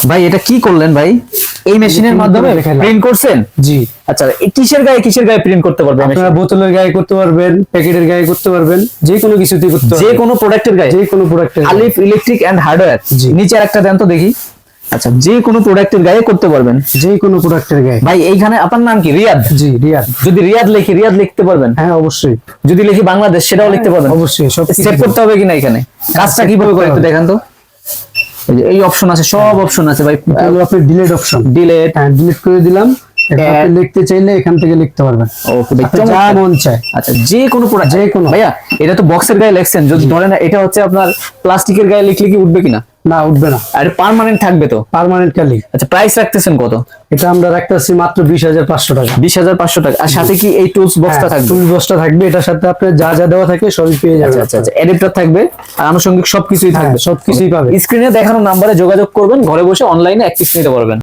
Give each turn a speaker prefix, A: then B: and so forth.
A: ভাই এটা কি করলেন ভাই? এই মেশিনের মাধ্যমে প্রিন্ট করছেন?
B: জি।
A: আচ্ছা, কিসের গায়ে প্রিন্ট করতে পারবেন?
B: আপনারা বোতলের গায়ে করতে পারবেন, প্যাকেটের গায়ে করতে পারবেন, যে কোনো কিছুতেই করতে পারবেন,
A: যে কোনো প্রোডাক্টের গায়ে,
B: যে কোনো প্রোডাক্টের।
A: আলিফ ইলেকট্রিক এন্ড হার্ডওয়্যার, নিচে একটা দেন তো দেখি। আচ্ছা, যে কোনো প্রোডাক্টের গায়ে করতে পারবেন,
B: যে কোনো প্রোডাক্টের গায়ে।
A: ভাই এইখানে আপনার নাম কি? রিয়াদ?
B: জি, রিয়াদ।
A: যদি রিয়াদ লিখি, রিয়াদ লিখতে পারবেন?
B: হ্যাঁ, অবশ্যই।
A: যদি লিখি বাংলাদেশ, সেটাও লিখতে পারবেন?
B: অবশ্যই। সব
A: সেভ করতে হবে কিনা এখানে? কাজটা কিভাবে করে একটু দেখান তো। এই অপশন আছে, সব অপশন আছে ভাই।
B: আপনার ডিলিট অপশন,
A: ডিলিট,
B: হ্যাঁ ডিলিট করে দিলাম। আপনি লিখতে চাইলে এখান থেকে লিখতে পারবেন।
A: ওকে,
B: যা মন চায়।
A: আচ্ছা, যে কোনো প্রোডাক্ট, যে কোনো। ভাইয়া এটা তো বক্সের গায়ে লিখছেন, যদি ধরেন এটা হচ্ছে আপনার প্লাস্টিকের গায়ে লিখলে কি উঠবে কিনা?
B: না, উঠবে না।
A: আর পার্মানেন্ট থাকবে তো?
B: পার্মানেন্ট কালি।
A: আচ্ছা, প্রাইস রাখতেছেন কত?
B: এটা আমরা রাখতেছি মাত্র 20,500 টাকা।
A: 20,500 টাকা। আর সাথে কি এই টুলস বক্সটা থাকবে?
B: টুলস বক্সটা থাকবে, এটার সাথে আপনার যা যা দেওয়া থাকে সবই পেয়ে যাবেন।
A: আচ্ছা, অ্যাডাপ্টার থাকবে আর আনুষঙ্গিক সবকিছুই থাকবে।
B: সবকিছুই পাবে।
A: স্ক্রিনে দেখানো নাম্বারে যোগাযোগ করবেন, ঘরে বসে অনলাইনে এক পিস নিতে পারবেন।